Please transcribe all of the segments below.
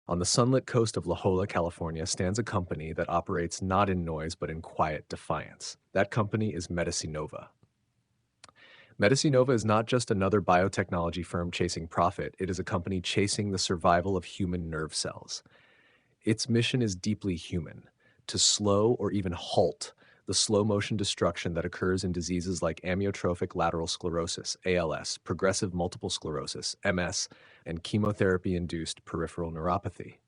On the sunlit coast of La Jolla, California, stands a company that operates not in noise but in quiet defiance. That company is MediciNova. MediciNova is not just another biotechnology firm chasing profit, it is a company chasing the survival of human nerve cells. Its mission is deeply human: to slow or even halt the slow motion destruction that occurs in diseases like amyotrophic lateral sclerosis, ALS, progressive multiple sclerosis, MS, and chemotherapy induced peripheral neuropathy.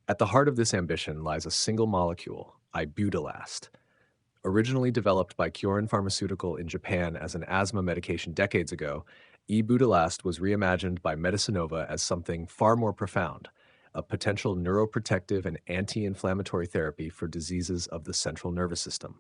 At the heart of this ambition lies a single molecule, ibudilast. Originally developed by Kyorin Pharmaceutical in Japan as an asthma medication decades ago, ibudilast was reimagined by MediciNova as something far more profound: a potential neuroprotective and anti-inflammatory therapy for diseases of the central nervous system.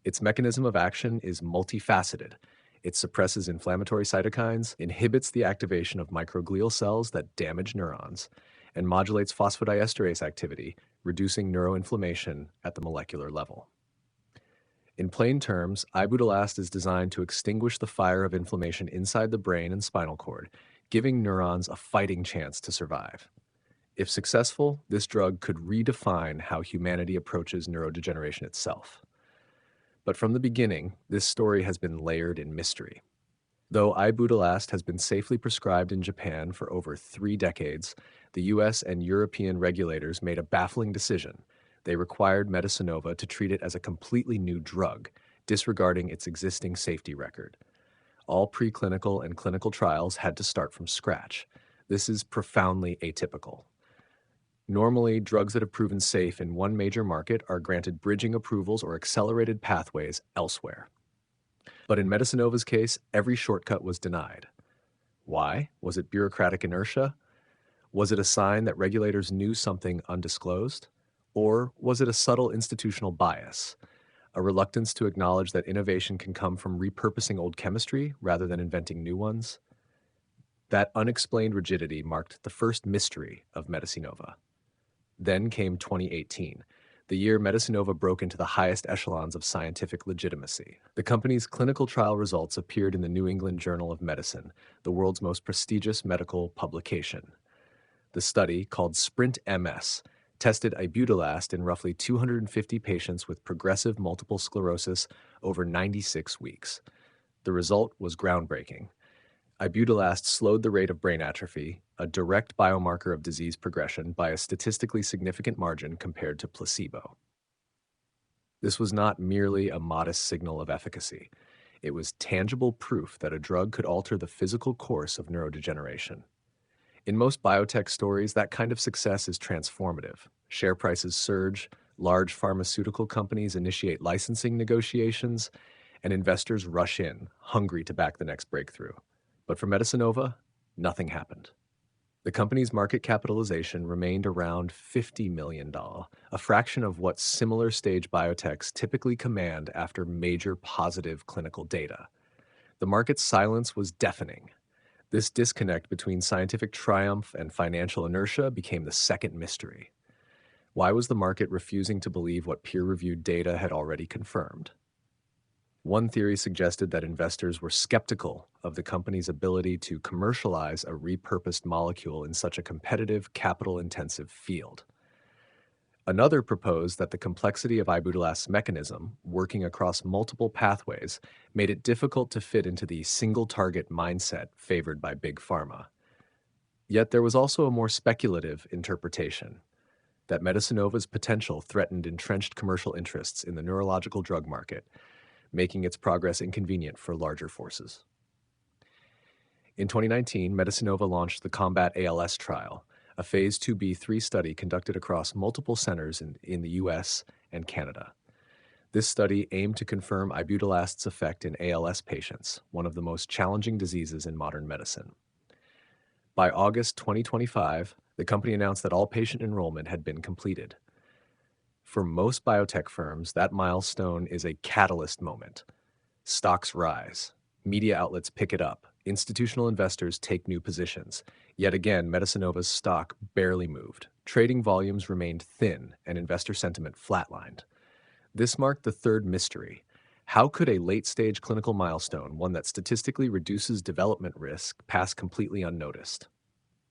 Its mechanism of action is multifaceted. It suppresses inflammatory cytokines, inhibits the activation of microglial cells that damage neurons, and modulates phosphodiesterase activity, reducing neuroinflammation at the molecular level. In plain terms, ibudilast is designed to extinguish the fire of inflammation inside the brain and spinal cord, giving neurons a fighting chance to survive. If successful, this drug could redefine how humanity approaches neurodegeneration itself. But from the beginning, this story has been layered in mystery. Though ibudilast has been safely prescribed in Japan for over 3 decades, the US and European regulators made a baffling decision. They required MediciNova to treat it as a completely new drug, disregarding its existing safety record. All preclinical and clinical trials had to start from scratch. This is profoundly atypical. Normally, drugs that have proven safe in one major market are granted bridging approvals or accelerated pathways elsewhere. But in MediciNova's case, every shortcut was denied. Why? Was it bureaucratic inertia? Was it a sign that regulators knew something undisclosed? Or was it a subtle institutional bias, a reluctance to acknowledge that innovation can come from repurposing old chemistry rather than inventing new ones? That unexplained rigidity marked the first mystery of MediciNova. Then came 2018, the year MediciNova broke into the highest echelons of scientific legitimacy. The company's clinical trial results appeared in the New England Journal of Medicine, the world's most prestigious medical publication. The study, called Sprint MS, tested ibudilast in roughly 250 patients with progressive multiple sclerosis over 96 weeks. The result was groundbreaking. Ibudilast slowed the rate of brain atrophy, a direct biomarker of disease progression, by a statistically significant margin compared to placebo. This was not merely a modest signal of efficacy. It was tangible proof that a drug could alter the physical course of neurodegeneration. In most biotech stories, that kind of success is transformative. Share prices surge, large pharmaceutical companies initiate licensing negotiations, and investors rush in, hungry to back the next breakthrough. But for MediciNova, nothing happened. The company's market capitalization remained around $50 million, a fraction of what similar stage biotechs typically command after major positive clinical data. The market's silence was deafening. This disconnect between scientific triumph and financial inertia became the second mystery. Why was the market refusing to believe what peer-reviewed data had already confirmed? One theory suggested that investors were skeptical of the company's ability to commercialize a repurposed molecule in such a competitive, capital-intensive field. Another proposed that the complexity of ibudilast's mechanism, working across multiple pathways, made it difficult to fit into the single-target mindset favored by big pharma. Yet there was also a more speculative interpretation, that MediciNova's potential threatened entrenched commercial interests in the neurological drug market, making its progress inconvenient for larger forces. In 2019, MediciNova launched the Combat ALS trial, a phase 2b/3 study conducted across multiple centers in the US and Canada. This study aimed to confirm ibudilast's effect in ALS patients, one of the most challenging diseases in modern medicine. By August 2025, the company announced that all patient enrollment had been completed. For most biotech firms, that milestone is a catalyst moment. Stocks rise, media outlets pick it up, institutional investors take new positions. Yet again, MediciNova's stock barely moved. Trading volumes remained thin and investor sentiment flatlined. This marked the third mystery. How could a late-stage clinical milestone, one that statistically reduces development risk, pass completely unnoticed?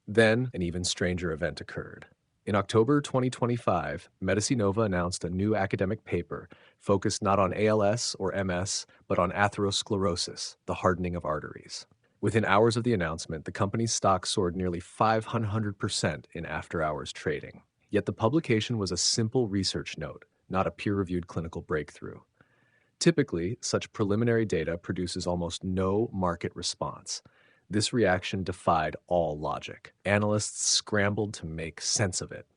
Then, an even stranger event occurred. In October 2025, MediciNova announced a new academic paper focused not on ALS or MS, but on atherosclerosis, the hardening of arteries. Within hours of the announcement, the company's stock soared nearly 500% in after-hours trading. Yet the publication was a simple research note, not a peer-reviewed clinical breakthrough. Typically, such preliminary data produces almost no market response. This reaction defied all logic. Analysts scrambled to make sense of it.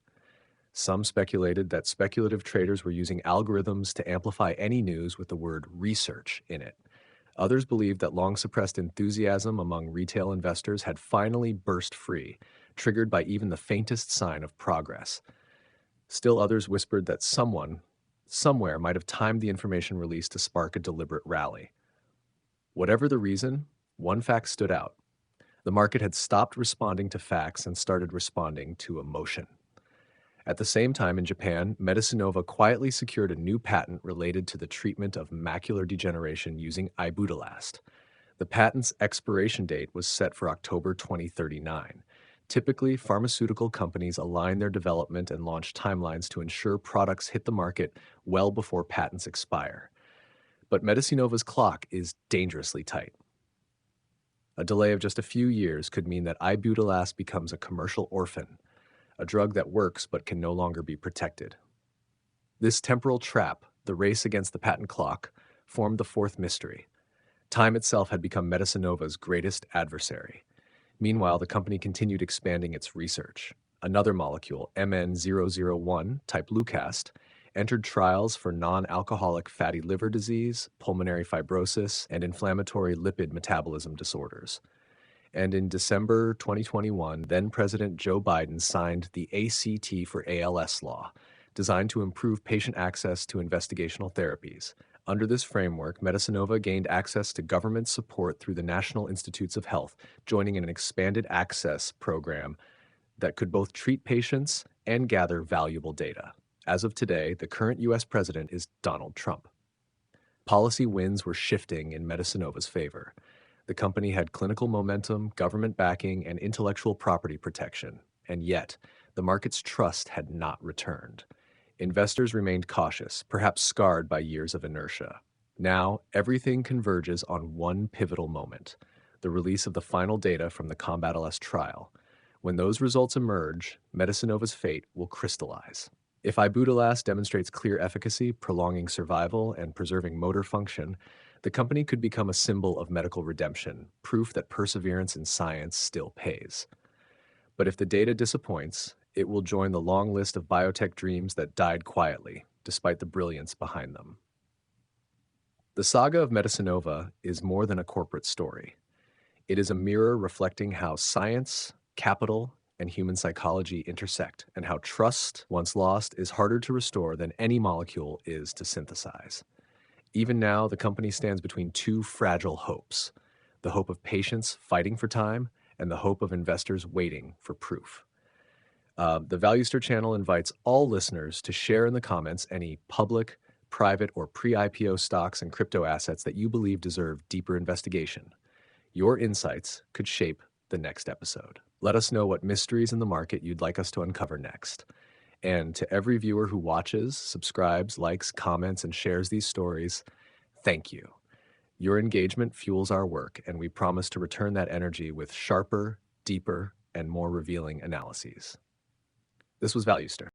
Some speculated that speculative traders were using algorithms to amplify any news with the word research in it. Others believed that long-suppressed enthusiasm among retail investors had finally burst free, triggered by even the faintest sign of progress. Still others whispered that someone, somewhere, might have timed the information release to spark a deliberate rally. Whatever the reason, one fact stood out. The market had stopped responding to facts and started responding to emotion. At the same time, in Japan, MediciNova quietly secured a new patent related to the treatment of macular degeneration using ibudilast. The patent's expiration date was set for October 2039. Typically, pharmaceutical companies align their development and launch timelines to ensure products hit the market well before patents expire. But MediciNova's clock is dangerously tight. A delay of just a few years could mean that ibudilast becomes a commercial orphan, a drug that works but can no longer be protected. This temporal trap, the race against the patent clock, formed the fourth mystery. Time itself had become MediciNova's greatest adversary. Meanwhile, the company continued expanding its research. Another molecule, MN001, type Lucast, entered trials for non-alcoholic fatty liver disease, pulmonary fibrosis, and inflammatory lipid metabolism disorders. And in December 2021, then-President Joe Biden signed the ACT for ALS law, designed to improve patient access to investigational therapies. Under this framework, MediciNova gained access to government support through the National Institutes of Health, joining in an expanded access program that could both treat patients and gather valuable data. As of today, the current U.S. president is Donald Trump. Policy winds were shifting in MediciNova's favor. The company had clinical momentum, government backing, and intellectual property protection, and yet the market's trust had not returned. Investors remained cautious, perhaps scarred by years of inertia. Now, everything converges on one pivotal moment: the release of the final data from the COMBAT-LS trial. When those results emerge, MediciNova's fate will crystallize. If ibudilast demonstrates clear efficacy, prolonging survival, and preserving motor function, the company could become a symbol of medical redemption, proof that perseverance in science still pays. But if the data disappoints, it will join the long list of biotech dreams that died quietly, despite the brilliance behind them. The saga of MediciNova is more than a corporate story. It is a mirror reflecting how science, capital, and human psychology intersect, and how trust, once lost, is harder to restore than any molecule is to synthesize. Even now, the company stands between two fragile hopes: the hope of patients fighting for time and the hope of investors waiting for proof. The Valuester channel invites all listeners to share in the comments any public, private, or pre-IPO stocks and crypto assets that you believe deserve deeper investigation. Your insights could shape the next episode. Let us know what mysteries in the market you'd like us to uncover next. And to every viewer who watches, subscribes, likes, comments, and shares these stories, thank you. Your engagement fuels our work, and we promise to return that energy with sharper, deeper, and more revealing analyses. This was Valuester.